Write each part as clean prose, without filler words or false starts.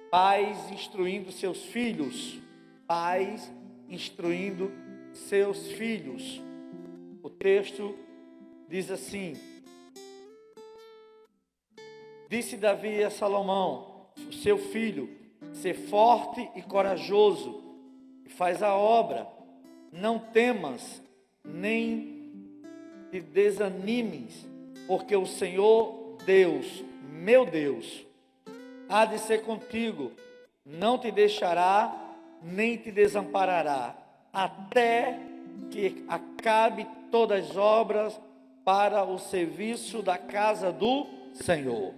Pais instruindo seus filhos. Pais instruindo seus filhos. O texto diz assim: disse Davi a Salomão, seu filho, ser forte e corajoso, e faz a obra, não temas, nem te desanimes, porque o Senhor Deus, meu Deus, há de ser contigo, não te deixará, nem te desamparará, até que acabe todas as obras para o serviço da casa do Senhor.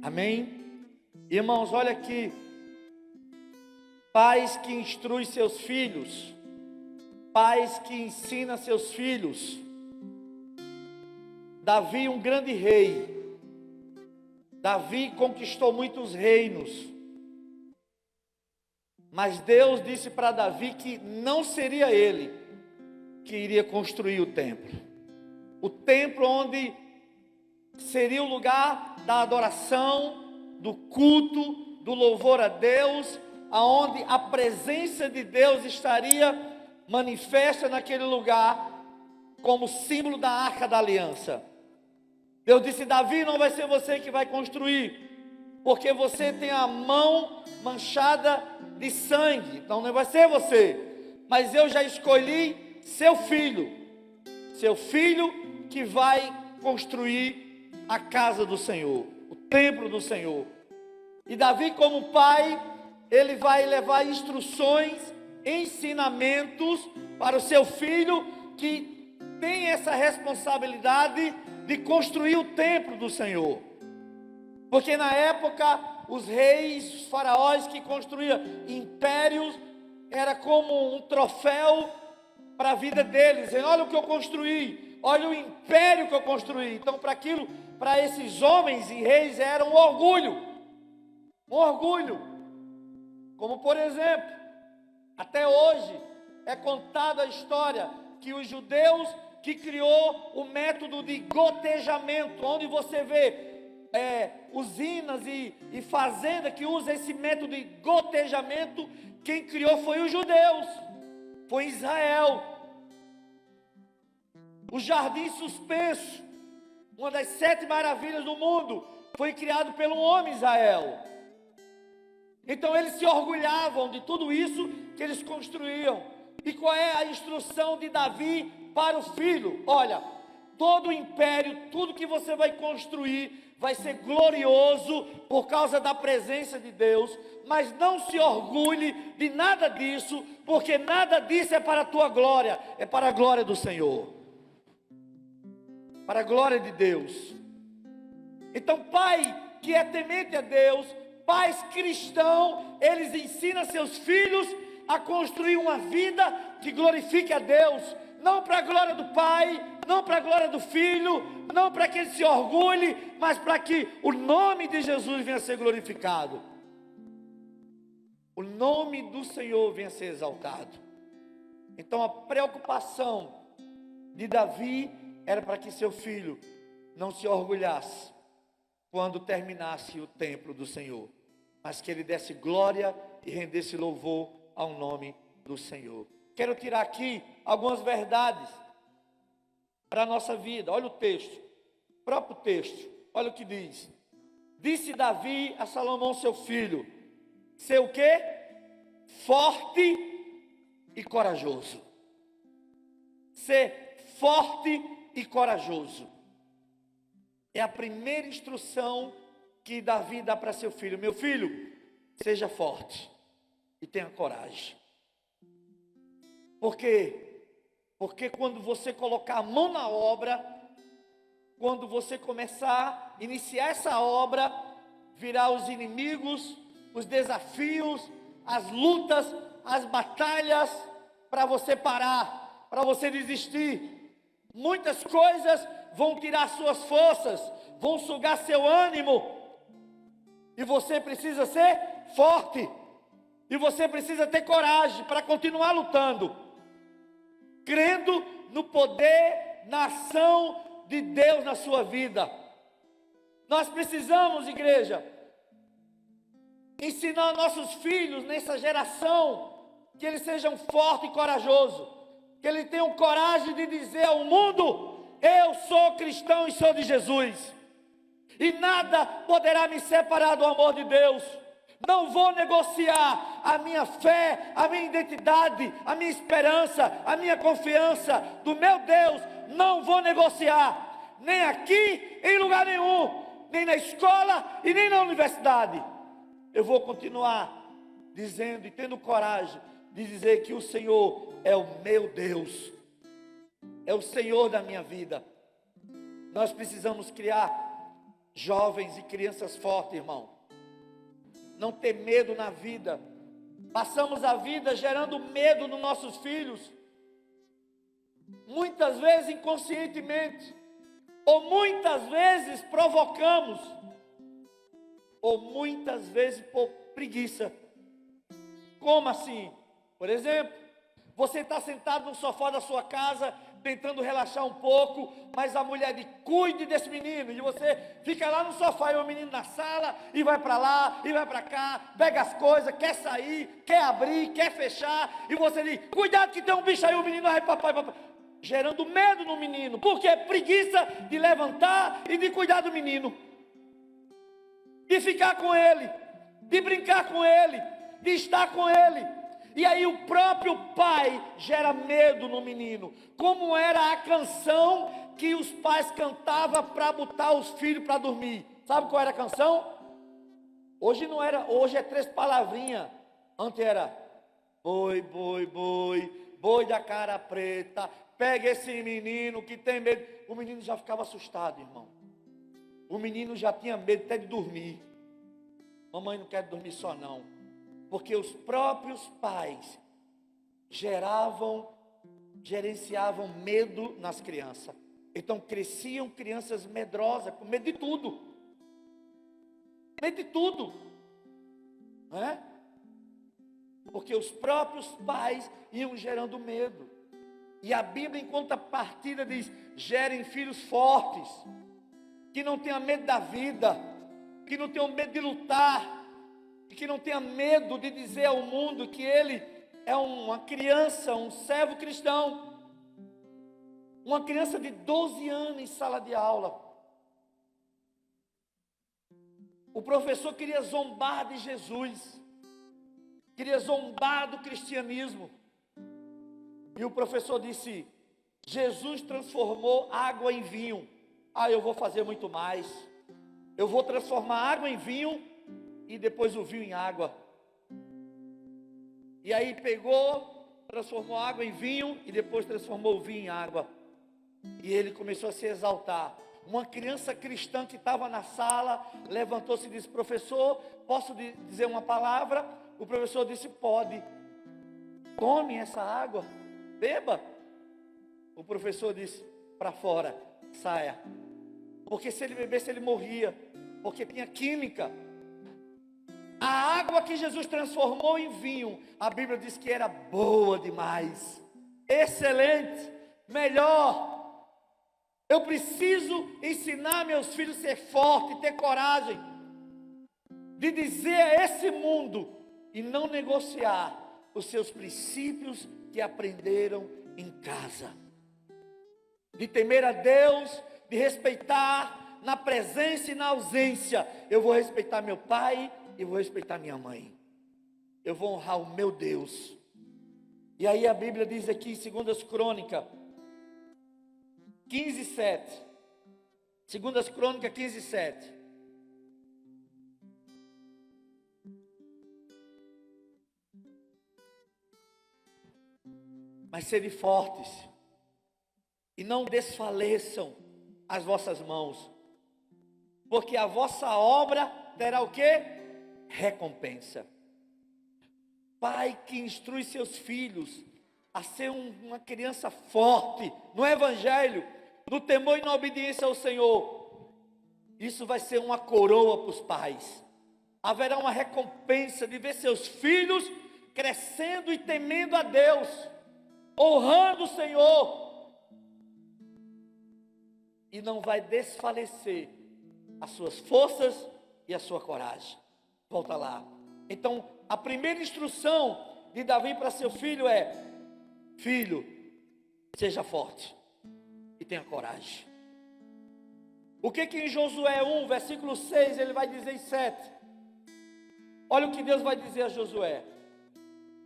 Amém? Irmãos, olha aqui. Pais que instruem seus filhos. Pais que ensinam seus filhos. Davi, um grande rei. Davi conquistou muitos reinos. Mas Deus disse para Davi que não seria ele que iria construir o templo. O templo onde seria o lugar da adoração, do culto, do louvor a Deus, aonde a presença de Deus estaria manifesta naquele lugar, como símbolo da Arca da Aliança. Deus disse: Davi, não vai ser você que vai construir, porque você tem a mão manchada de sangue, então não vai ser você, mas eu já escolhi seu filho que vai construir a casa do Senhor, o templo do Senhor. E Davi, como pai, ele vai levar instruções, ensinamentos para o seu filho, que tem essa responsabilidade de construir o templo do Senhor. Porque na época, os reis, os faraós que construíam impérios, era como um troféu para a vida deles. E olha o que eu construí, olha o império que eu construí. Então, para esses homens e reis, era um orgulho. Um orgulho. Como por exemplo, até hoje é contada a história que os judeus que criou o método de gotejamento, onde você vê usinas e fazenda que usa esse método de gotejamento, quem criou foi os judeus, foi Israel. O jardim suspenso, uma das 7 maravilhas do mundo, foi criado pelo homem Israel. Então eles se orgulhavam de tudo isso que eles construíam. E qual é a instrução de Davi para o filho? Olha, todo o império, tudo que você vai construir vai ser glorioso por causa da presença de Deus, mas não se orgulhe de nada disso, porque nada disso é para a tua glória, é para a glória do Senhor, para a glória de Deus. Então, pai que é temente a Deus, pais cristãos, eles ensinam seus filhos a construir uma vida que glorifique a Deus, não para a glória do pai, não para a glória do filho, não para que ele se orgulhe, mas para que o nome de Jesus venha a ser glorificado, o nome do Senhor venha a ser exaltado. Então a preocupação de Davi era para que seu filho não se orgulhasse quando terminasse o templo do Senhor, mas que ele desse glória e rendesse louvor ao nome do Senhor. Quero tirar aqui algumas verdades para a nossa vida. Olha o texto, o próprio texto, olha o que diz. Disse Davi a Salomão seu filho, ser o quê? Forte e corajoso. Ser forte e corajoso. É a primeira instrução que Davi dá para seu filho. Meu filho, seja forte e tenha coragem. Por quê? Porque quando você colocar a mão na obra, quando você começar a iniciar essa obra, virá os inimigos, os desafios, as lutas, as batalhas, para você parar, para você desistir. Muitas coisas vão tirar suas forças, vão sugar seu ânimo, e você precisa ser forte, e você precisa ter coragem para continuar lutando, crendo no poder, na ação de Deus na sua vida. Nós precisamos, igreja, ensinar nossos filhos nessa geração, que eles sejam fortes e corajosos, que eles tenham coragem de dizer ao mundo: eu sou cristão e sou de Jesus, e nada poderá me separar do amor de Deus. Não vou negociar a minha fé, a minha identidade, a minha esperança, a minha confiança do meu Deus. Não vou negociar, nem aqui, em lugar nenhum, nem na escola e nem na universidade. Eu vou continuar dizendo e tendo coragem de dizer que o Senhor é o meu Deus, é o Senhor da minha vida. Nós precisamos criar jovens e crianças fortes, irmão. Não ter medo na vida. Passamos a vida gerando medo nos nossos filhos, muitas vezes inconscientemente, ou muitas vezes provocamos, ou muitas vezes por preguiça. Como assim? Por exemplo, você está sentado no sofá da sua casa, tentando relaxar um pouco, mas a mulher diz: cuide desse menino, e você fica lá no sofá, e o menino na sala, e vai para lá, e vai para cá, pega as coisas, quer sair, quer abrir, quer fechar, e você diz: cuidado que tem um bicho aí, o menino vai, papai, gerando medo no menino, porque é preguiça de levantar e de cuidar do menino, de ficar com ele, de brincar com ele, de estar com ele. E aí o próprio pai gera medo no menino. Como era a canção que os pais cantavam para botar os filhos para dormir? Sabe qual era a canção? Hoje não era, hoje é 3 palavrinhas. Antes era: boi, boi, boi, boi da cara preta, pega esse menino que tem medo. O menino já ficava assustado, irmão. O menino já tinha medo até de dormir. Mamãe não quer dormir só não. Porque os próprios pais gerenciavam medo nas crianças. Então cresciam crianças medrosas, com medo de tudo. Medo de tudo. Não é? Porque os próprios pais iam gerando medo. E a Bíblia, em contrapartida, diz: gerem filhos fortes, que não tenham medo da vida, que não tenham medo de lutar, e que não tenha medo de dizer ao mundo que ele é uma criança, um servo cristão. Uma criança de 12 anos em sala de aula. O professor queria zombar de Jesus, queria zombar do cristianismo. E o professor disse: Jesus transformou água em vinho. Eu vou fazer muito mais. Eu vou transformar água em vinho e depois o vinho em água. E aí pegou, transformou água em vinho e depois transformou o vinho em água. E ele começou a se exaltar. Uma criança cristã que estava na sala levantou-se e disse: professor, posso dizer uma palavra? O professor disse: pode. Tome essa água, beba. O professor disse: para fora, saia. Porque se ele bebesse ele morria, porque tinha química. A água que Jesus transformou em vinho, a Bíblia diz que era boa demais, excelente, melhor. Eu preciso ensinar meus filhos a ser forte, ter coragem de dizer a esse mundo e não negociar os seus princípios que aprenderam em casa. De temer a Deus, de respeitar na presença e na ausência. Eu vou respeitar meu pai e vou respeitar minha mãe. Eu vou honrar o meu Deus. E aí a Bíblia diz aqui em 2 Crônicas 15:7. 2 Crônicas 15:7. Mas sede fortes e não desfaleçam as vossas mãos, porque a vossa obra terá o quê? Recompensa. Pai que instrui seus filhos a ser uma criança forte no Evangelho, no temor e na obediência ao Senhor, isso vai ser uma coroa para os pais. Haverá uma recompensa de ver seus filhos crescendo e temendo a Deus, honrando o Senhor, e não vai desfalecer as suas forças e a sua coragem. Volta lá, Então, a primeira instrução de Davi para seu filho é: filho, seja forte e tenha coragem. O que em Josué 1, versículo 6, ele vai dizer em 7? Olha o que Deus vai dizer a Josué: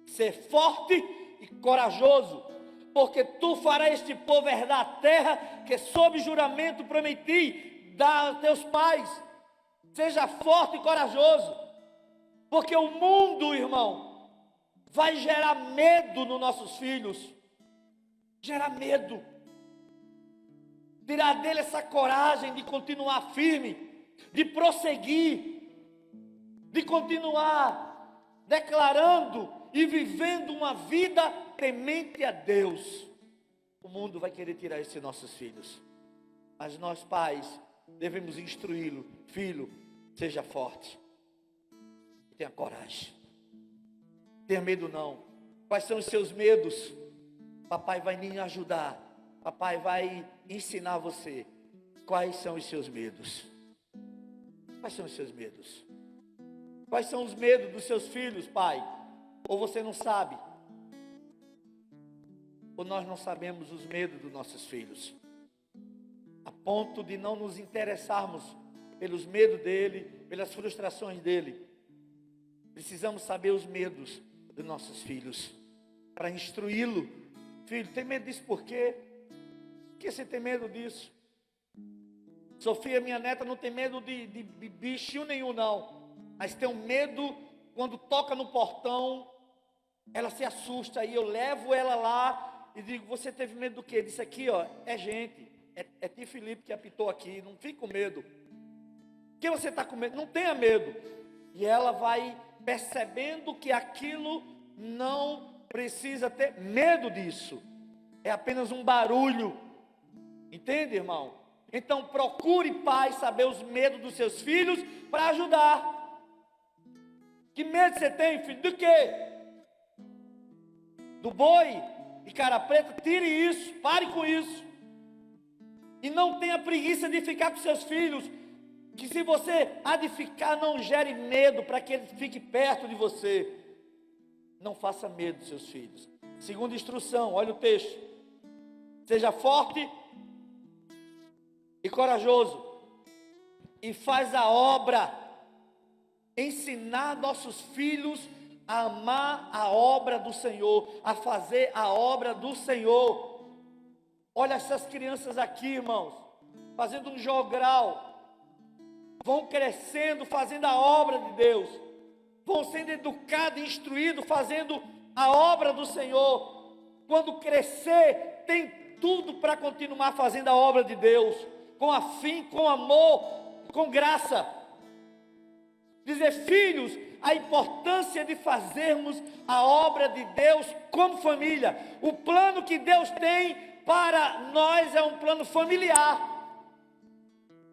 ser forte e corajoso, porque tu farás este povo herdar a terra que sob juramento prometi dar a teus pais. Seja forte e corajoso, porque o mundo, irmão, vai gerar medo nos nossos filhos, gerar medo, tirar dele essa coragem de continuar firme, de prosseguir, de continuar declarando e vivendo uma vida temente a Deus. O mundo vai querer tirar isso de nossos filhos, mas nós pais devemos instruí-lo: filho, seja forte, tenha coragem, tenha medo não. Quais são os seus medos? Papai vai lhe ajudar, papai vai ensinar você quais são os seus medos. Quais são os seus medos? Quais são os medos dos seus filhos, pai? Ou você não sabe? Ou nós não sabemos os medos dos nossos filhos, a ponto de não nos interessarmos pelos medos dele, pelas frustrações dele. Precisamos saber os medos dos nossos filhos, para instruí-lo. Filho, tem medo disso por quê? Por que você tem medo disso? Sofia, minha neta, não tem medo de bichinho nenhum não, mas tem um medo quando toca no portão, ela se assusta, aí eu levo ela lá e digo: você teve medo do quê? Disse: aqui ó, é gente, é tio Felipe que apitou aqui, não fique com medo. Por que você está com medo? Não tenha medo. E ela vai percebendo que aquilo não precisa ter medo disso, é apenas um barulho. Entende, irmão? Então procure, pai, saber os medos dos seus filhos para ajudar. Que medo você tem, filho? Do quê? Do boi e cara preta? Tire isso, pare com isso. E não tenha preguiça de ficar com seus filhos, que se você há de ficar, não gere medo para que ele fique perto de você. Não faça medo dos seus filhos. Segunda instrução, olha o texto: seja forte e corajoso, e faz a obra. Ensinar nossos filhos a amar a obra do Senhor, a fazer a obra do Senhor. Olha essas crianças aqui, irmãos, fazendo um jogral, vão crescendo, fazendo a obra de Deus, vão sendo educados e instruídos, fazendo a obra do Senhor. Quando crescer, tem tudo para continuar fazendo a obra de Deus, com afinco, com amor, com graça. Dizer, filhos, a importância de fazermos a obra de Deus como família. O plano que Deus tem para nós é um plano familiar,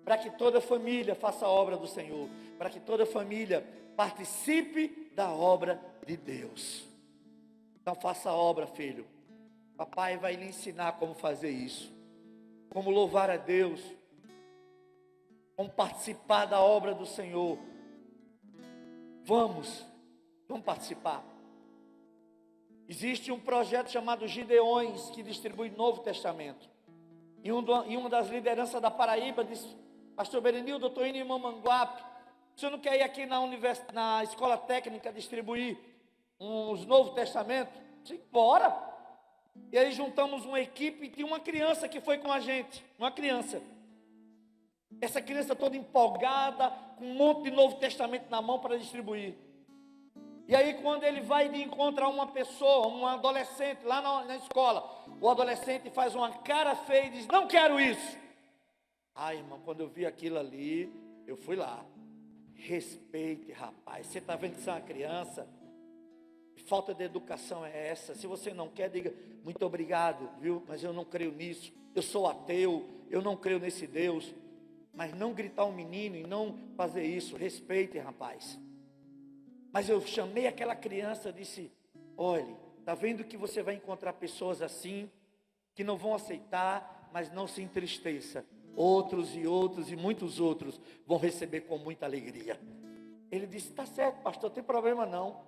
para que toda família faça a obra do Senhor, para que toda família participe da obra de Deus. Então faça a obra, filho. Papai vai lhe ensinar como fazer isso, como louvar a Deus, como participar da obra do Senhor. Vamos participar. Existe um projeto chamado Gideões, que distribui Novo Testamento. E uma das lideranças da Paraíba disse: pastor Berenildo, eu estou indo em Mamanguape, o senhor não quer ir aqui na escola técnica distribuir uns Novo Testamento? Sim, bora. E aí juntamos uma equipe e tinha uma criança que foi com a gente, uma criança. Essa criança toda empolgada, com um monte de Novo Testamento na mão para distribuir. E aí quando ele vai de encontrar uma pessoa, um adolescente lá na escola, o adolescente faz uma cara feia e diz: não quero isso. Ai, irmão, quando eu vi aquilo ali, eu fui lá. Respeite, rapaz, você está vendo que você é uma criança? Que falta de educação é essa? Se você não quer, diga: muito obrigado, viu? Mas eu não creio nisso, eu sou ateu, eu não creio nesse Deus. Mas não gritar um menino e não fazer isso. Respeite, rapaz. Mas eu chamei aquela criança e disse: olhe, está vendo que você vai encontrar pessoas assim, que não vão aceitar, mas não se entristeça. Outros e muitos outros vão receber com muita alegria. Ele disse: está certo, pastor, não tem problema não.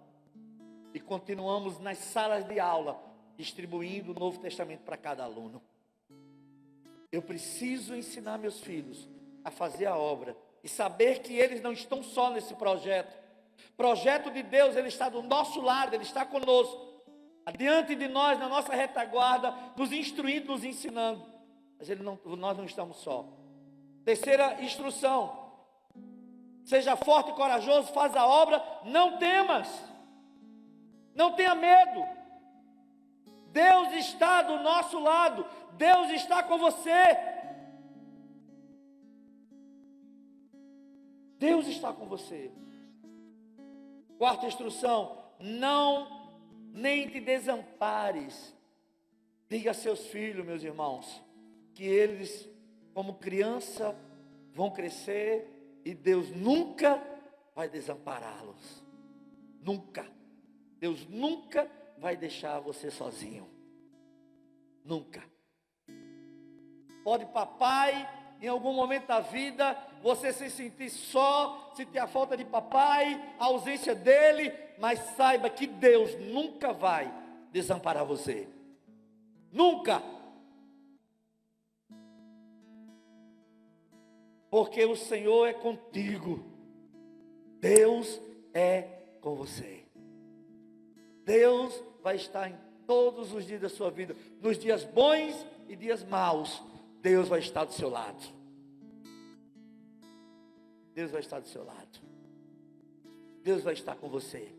E continuamos nas salas de aula, distribuindo o Novo Testamento para cada aluno. Eu preciso ensinar meus filhos a fazer a obra e saber que eles não estão só nesse projeto. O projeto de Deus, ele está do nosso lado, ele está conosco, adiante de nós, na nossa retaguarda, nos instruindo, nos ensinando. Mas nós não estamos só. Terceira instrução: seja forte e corajoso, faz a obra, não temas, não tenha medo. Deus está do nosso lado, Deus está com você. Deus está com você. Quarta instrução: não, nem te desampares. Diga a seus filhos, meus irmãos, que eles, como criança, vão crescer e Deus nunca vai desampará-los. Nunca. Deus nunca vai deixar você sozinho. Nunca. Pode, papai, em algum momento da vida, você se sentir só, sentir a falta de papai, a ausência dele, mas saiba que Deus nunca vai desamparar você. Nunca. Porque o Senhor é contigo. Deus é com você. Deus vai estar em todos os dias da sua vida, nos dias bons e dias maus. Deus vai estar do seu lado. Deus vai estar do seu lado. Deus vai estar com você.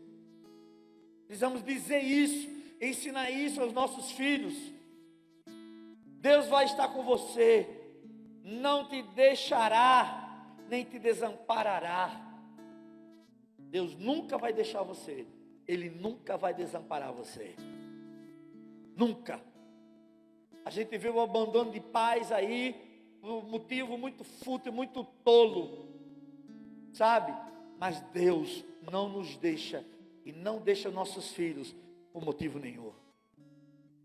Precisamos dizer isso, ensinar isso aos nossos filhos. Deus vai estar com você. Não te deixará, nem te desamparará. Deus nunca vai deixar você. Ele nunca vai desamparar você. Nunca. A gente vê o abandono de pais aí, por motivo muito fútil, muito tolo, sabe? Mas Deus não nos deixa e não deixa nossos filhos por motivo nenhum.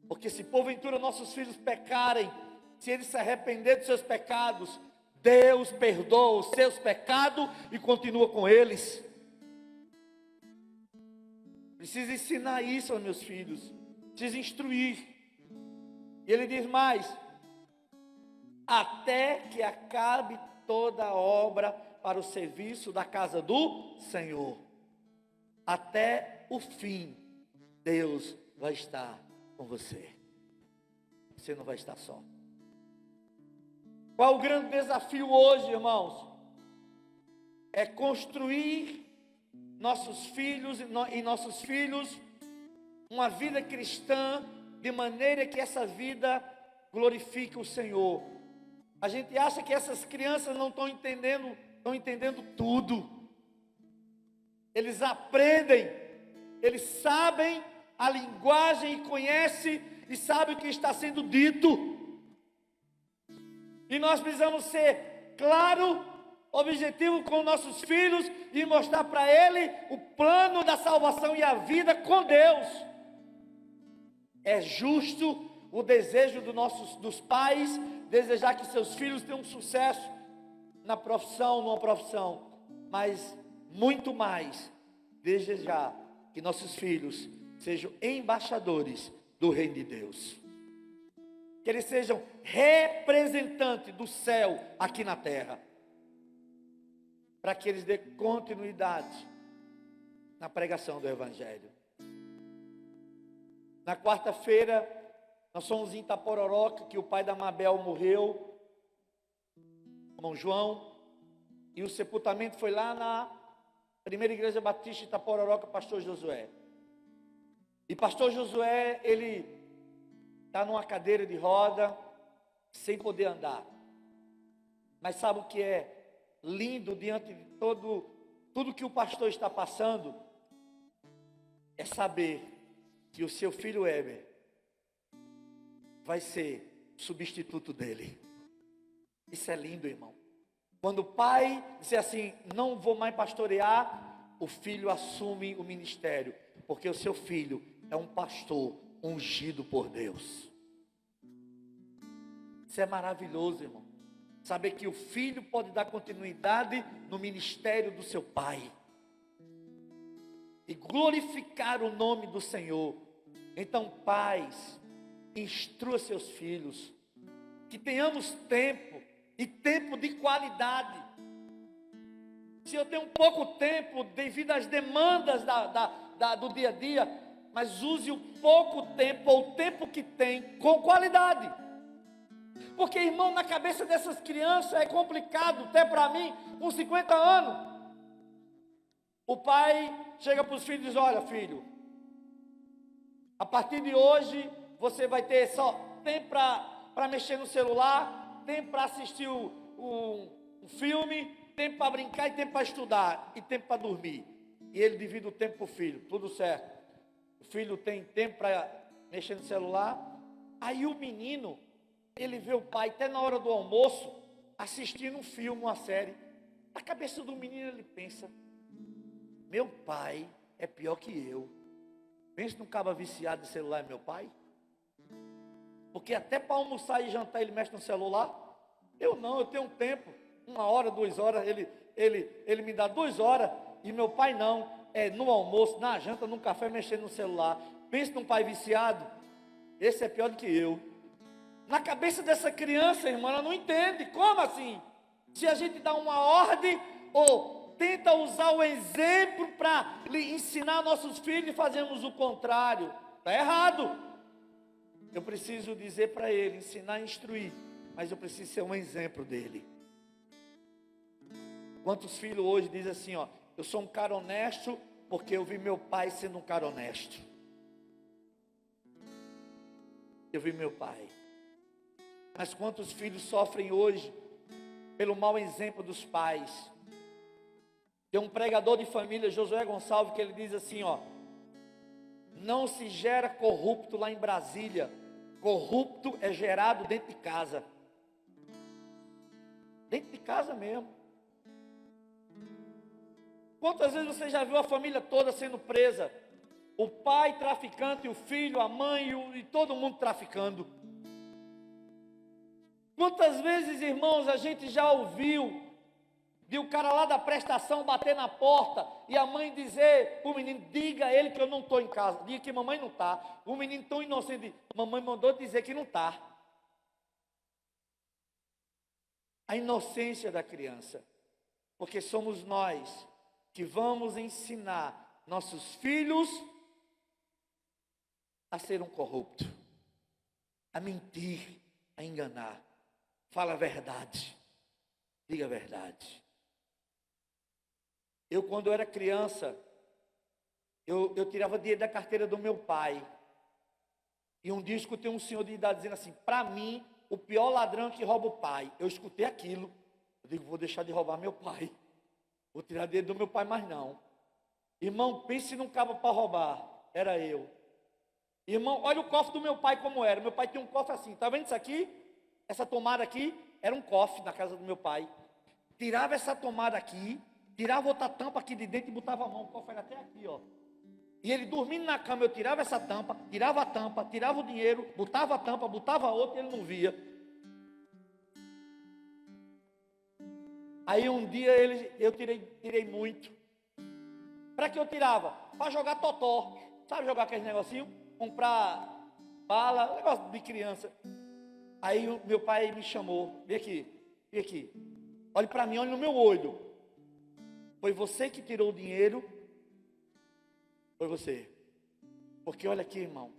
Porque se porventura nossos filhos pecarem, se eles se arrependerem dos seus pecados, Deus perdoa os seus pecados e continua com eles. Preciso ensinar isso aos meus filhos. Preciso instruir. E ele diz mais: até que acabe toda a obra para o serviço da casa do Senhor. Até o fim, Deus vai estar com você. Você não vai estar só. Qual o grande desafio hoje, irmãos? É construir nossos filhos e nossos filhos uma vida cristã, de maneira que essa vida glorifique o Senhor. A gente acha que essas crianças não estão entendendo tudo. Eles aprendem, eles sabem a linguagem e conhecem e sabem o que está sendo dito. E nós precisamos ser claro, objetivo com nossos filhos e mostrar para ele o plano da salvação e a vida com Deus. É justo o desejo dos pais desejar que seus filhos tenham sucesso na profissão, numa profissão, mas muito mais desejar que nossos filhos sejam embaixadores do reino de Deus. Que eles sejam representantes do céu aqui na terra. Para que eles dêem continuidade na pregação do Evangelho. Na quarta-feira, nós fomos em Itapororoca, que o pai da Mabel morreu, irmão João, e o sepultamento foi lá na primeira igreja batista de Itapororoca, pastor Josué. E pastor Josué, ele está numa cadeira de roda, sem poder andar. Mas sabe o que é lindo diante de tudo que o pastor está passando? É saber que o seu filho Heber vai ser substituto dele. Isso é lindo, irmão. Quando o pai disser assim, não vou mais pastorear, o filho assume o ministério, porque o seu filho é um pastor ungido por Deus. Isso é maravilhoso, irmão. Saber que o filho pode dar continuidade no ministério do seu pai. e glorificar o nome do Senhor. Então, pais, instrua seus filhos, que tenhamos tempo, e tempo de qualidade. Se eu tenho pouco tempo devido às demandas do dia a dia, mas use o pouco tempo, ou o tempo que tem, com qualidade. Porque, irmão, na cabeça dessas crianças é complicado, até para mim, com 50 anos. O pai chega para os filhos e diz: olha, filho, a partir de hoje, você vai ter só tempo para mexer no celular, tempo para assistir um filme, tempo para brincar e tempo para estudar, e tempo para dormir. E ele divide o tempo para o filho, tudo certo. O filho tem tempo para mexer no celular. Aí o menino, ele vê o pai até na hora do almoço, assistindo um filme, uma série. Na cabeça do menino ele pensa: meu pai é pior que eu. Pensa num cara viciado de celular, é meu pai? Porque até para almoçar e jantar ele mexe no celular. Eu não, eu tenho um tempo, 1 hora, 2 horas, ele me dá 2 horas, e meu pai não, é no almoço, na janta, no café, mexendo no celular. Pensa num pai viciado, esse é pior do que eu. Na cabeça dessa criança, irmã, ela não entende, como assim? Se a gente dá uma ordem, ou tenta usar o exemplo para ensinar nossos filhos e fazemos o contrário, está errado. Eu preciso dizer para ele, ensinar e instruir, mas eu preciso ser um exemplo dele. Quantos filhos hoje dizem assim, ó: eu sou um cara honesto porque eu vi meu pai sendo um cara honesto. Eu vi meu pai. Mas quantos filhos sofrem hoje pelo mau exemplo dos pais? Tem um pregador de família, Josué Gonçalves, que ele diz assim, ó: não se gera corrupto lá em Brasília, corrupto é gerado dentro de casa. Dentro de casa mesmo. Quantas vezes você já viu a família toda sendo presa? O pai traficante, o filho, a mãe e todo mundo traficando. Quantas vezes, irmãos, a gente já ouviu de o cara lá da prestação bater na porta e a mãe dizer para o menino: diga a ele que eu não estou em casa, diga que mamãe não está. O menino tão inocente, mamãe mandou dizer que não está. A inocência da criança, porque somos nós que vamos ensinar nossos filhos a ser um corrupto, a mentir, a enganar. Fala a verdade, diga a verdade. Eu, quando eu era criança, eu tirava dinheiro da carteira do meu pai. E um dia eu escutei um senhor de idade dizendo assim: para mim, o pior ladrão é que rouba o pai. Eu escutei aquilo. Eu digo: vou deixar de roubar meu pai. Vou tirar dinheiro do meu pai, mas não. Irmão, pense num cabo para roubar. Era eu. Irmão, olha o cofre do meu pai como era. Meu pai tinha um cofre assim. Está vendo isso aqui? Essa tomada aqui era um cofre na casa do meu pai. Tirava essa tomada aqui, tirava outra tampa aqui de dentro e botava a mão. O cofre era até aqui, ó. E ele dormindo na cama, eu tirava essa tampa, tirava a tampa, tirava o dinheiro, botava a tampa, botava a outra e ele não via. Aí um dia eu tirei muito. Para que eu tirava? Para jogar totó. Sabe jogar aqueles negocinhos? Comprar bala, negócio de criança. Aí o meu pai me chamou: vem aqui, olhe para mim, olhe no meu olho. Foi você que tirou o dinheiro? Foi você. Porque olha aqui, irmão,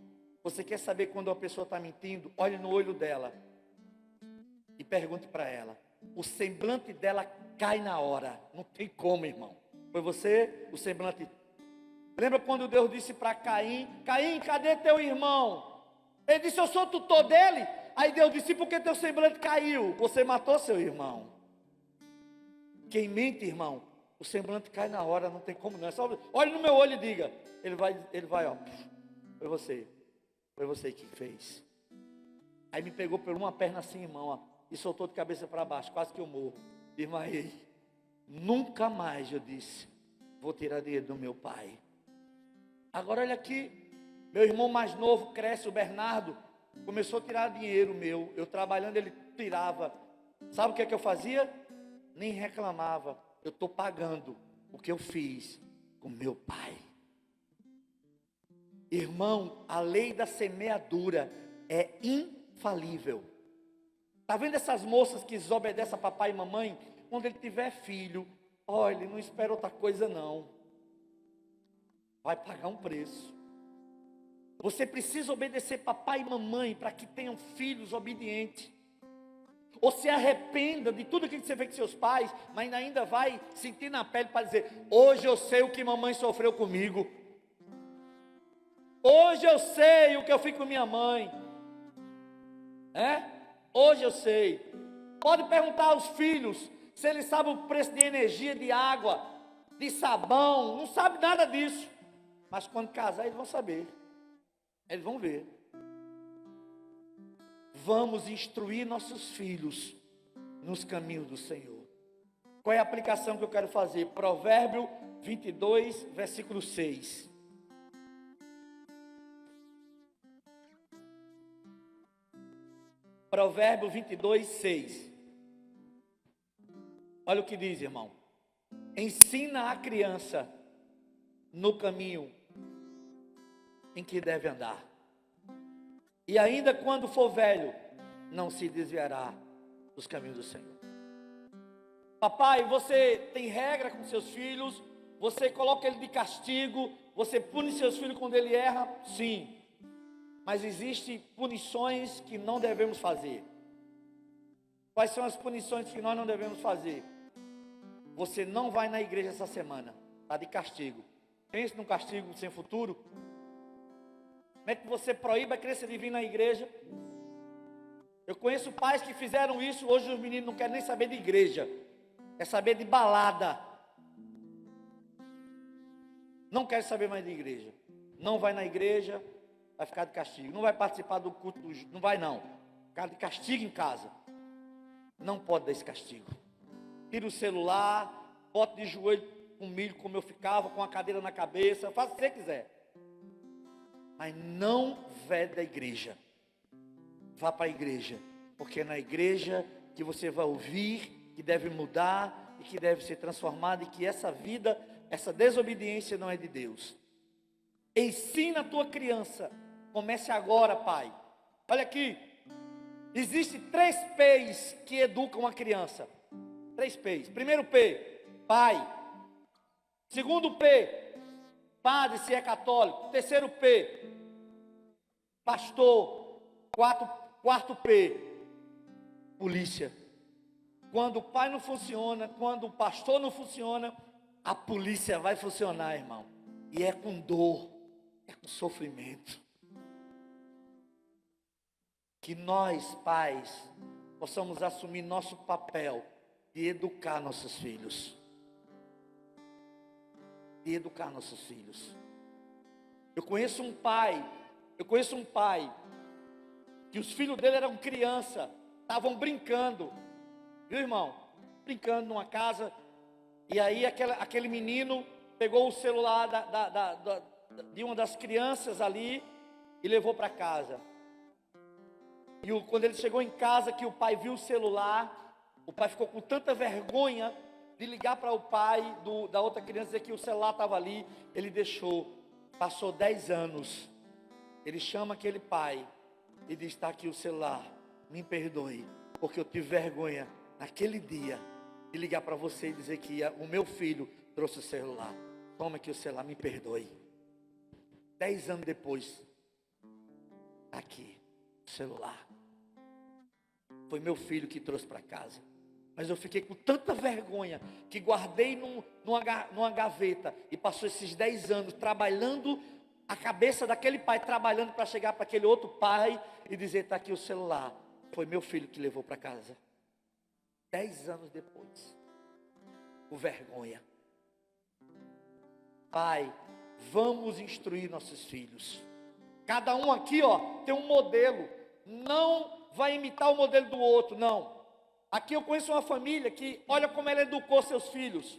você quer saber quando uma pessoa está mentindo? Olhe no olho dela e pergunte para ela. O semblante dela cai na hora. Não tem como, irmão. Foi você, o semblante. Lembra quando Deus disse para Caim: Caim, cadê teu irmão? Ele disse: eu sou tutor dele. Aí Deus disse: porque teu semblante caiu? Você matou seu irmão. Quem mente, irmão, o semblante cai na hora, não tem como não. É só, olhe no meu olho e diga. Ele vai, ó. Foi você que fez. Aí me pegou por uma perna assim, irmão, ó, e soltou de cabeça para baixo, quase que eu morro. Desmaiei. Nunca mais, eu disse, vou tirar dinheiro do meu pai. Agora olha aqui, meu irmão mais novo cresce, o Bernardo, começou a tirar dinheiro meu. Eu trabalhando, ele tirava. Sabe o que é que eu fazia? Nem reclamava. Eu estou pagando o que eu fiz com meu pai. Irmão, a lei da semeadura é infalível. Está vendo essas moças que desobedecem a papai e mamãe? Quando ele tiver filho, olha, não espera outra coisa não. Vai pagar um preço. Você precisa obedecer papai e mamãe para que tenham filhos obedientes. Ou se arrependa de tudo que você fez com seus pais, mas ainda vai sentir na pele para dizer: hoje eu sei o que mamãe sofreu comigo. Hoje eu sei o que eu fiz com minha mãe. Hoje eu sei. Pode perguntar aos filhos se eles sabem o preço de energia, de água, de sabão. Não sabe nada disso. Mas quando casar eles vão saber. Eles vão ver. Vamos instruir nossos filhos nos caminhos do Senhor. Qual é a aplicação que eu quero fazer? Provérbio 22, versículo 6. Provérbio 22, 6. Olha o que diz, irmão. Ensina a criança no caminho em que deve andar. E ainda quando for velho, não se desviará dos caminhos do Senhor. Papai, você tem regra com seus filhos? Você coloca ele de castigo? Você pune seus filhos quando ele erra? Sim. Mas existem punições que não devemos fazer. Quais são as punições que nós não devemos fazer? Você não vai na igreja essa semana. Está de castigo. Pense num castigo sem futuro. Como é que você proíbe a criança de vir na igreja? Eu conheço pais que fizeram isso. Hoje os meninos não querem nem saber de igreja. Quer saber de balada. Não quer saber mais de igreja. Não vai na igreja, vai ficar de castigo. Não vai participar do culto, não vai não. Ficar de castigo em casa. Não pode dar esse castigo. Tira o celular, bota de joelho com milho, como eu ficava, com a cadeira na cabeça, faça o que você quiser. Mas não vede da igreja. Vá para a igreja, porque é na igreja que você vai ouvir, que deve mudar, e que deve ser transformado, e que essa vida, essa desobediência não é de Deus. Ensina a tua criança. Comece agora, pai. Olha aqui. Existem 3 P's que educam a criança. 3 P's. Primeiro P, pai. Segundo P, padre, se é católico. Terceiro P, pastor. Quarto P, polícia. Quando o pai não funciona, quando o pastor não funciona, a polícia vai funcionar, irmão. E é com dor, é com sofrimento. Que nós, pais, possamos assumir nosso papel de educar nossos filhos. De educar nossos filhos. Eu conheço um pai que os filhos dele eram criança, estavam brincando, viu, irmão? Brincando numa casa, e aí aquele menino pegou o celular de uma das crianças ali e levou para casa. E quando ele chegou em casa, que o pai viu o celular, o pai ficou com tanta vergonha de ligar para o pai da outra criança, dizer que o celular estava ali. Ele deixou. Passou 10 anos. Ele chama aquele pai e diz: está aqui o celular, me perdoe, porque eu tive vergonha naquele dia de ligar para você e dizer que o meu filho trouxe o celular. Toma aqui o celular, me perdoe. 10 anos depois, aqui, o celular. Foi meu filho que trouxe para casa. Mas eu fiquei com tanta vergonha que guardei numa gaveta. E passou esses 10 anos trabalhando, a cabeça daquele pai trabalhando para chegar para aquele outro pai e dizer: está aqui o celular. Foi meu filho que levou para casa. 10 anos depois. Com vergonha. Pai, vamos instruir nossos filhos. Cada um aqui, tem um modelo. Não vai imitar o modelo do outro, não. Aqui eu conheço uma família que, olha como ela educou seus filhos.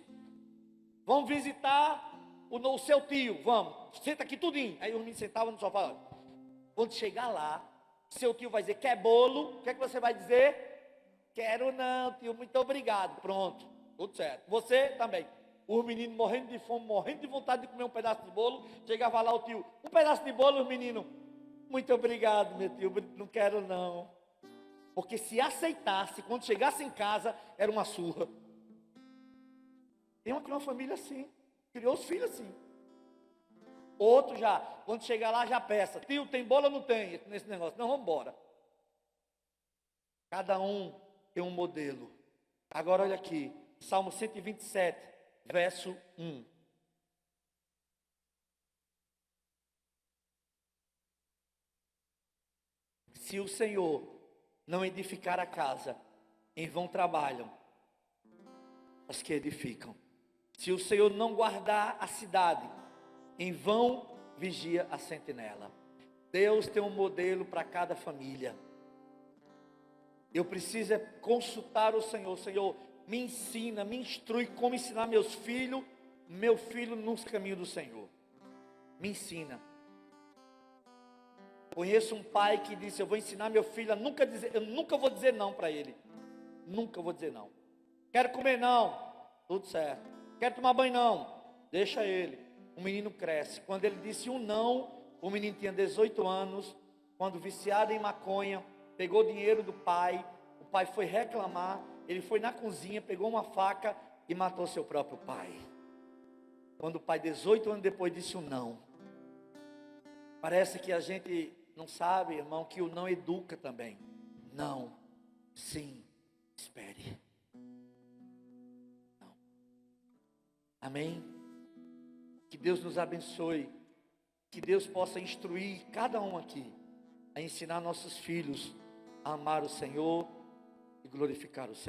Vamos visitar o seu tio, vamos. Senta aqui tudinho. Aí os meninos sentavam no sofá. Quando chegar lá, seu tio vai dizer: quer bolo? O que é que você vai dizer? Quero não, tio, muito obrigado. Pronto, tudo certo. Você também. os meninos morrendo de fome, morrendo de vontade de comer um pedaço de bolo. Chegava lá o tio, um pedaço de bolo, os meninos, muito obrigado, meu tio, não quero não. Porque se aceitasse, quando chegasse em casa, era uma surra. Tem uma família assim, criou os filhos assim. Outro já, quando chegar lá, já peça, tio, tem bolo ou não tem nesse negócio? Não, vamos embora. Cada um tem um modelo. Agora olha aqui, Salmo 127, verso 1. Se o Senhor não edificar a casa, em vão trabalham os que edificam. Se o Senhor não guardar a cidade, em vão vigia a sentinela. Deus tem um modelo para cada família. Eu preciso é consultar o Senhor. Senhor, me ensina, me instrui como ensinar meu filho nos caminhos do Senhor. Me ensina. Conheço um pai que disse, eu vou ensinar meu filho a nunca dizer, eu nunca vou dizer não para ele. Nunca vou dizer não. Quero comer não, tudo certo. Quero tomar banho não, deixa ele. O menino cresce. Quando ele disse um não, o menino tinha 18 anos, quando viciado em maconha, pegou dinheiro do pai, o pai foi reclamar, ele foi na cozinha, pegou uma faca e matou seu próprio pai. Quando o pai, 18 anos depois, disse um não. Parece que a gente não sabe, irmão, que o não educa também. Não, sim, espere. Não. Amém? Que Deus nos abençoe. Que Deus possa instruir cada um aqui a ensinar nossos filhos a amar o Senhor e glorificar o Senhor.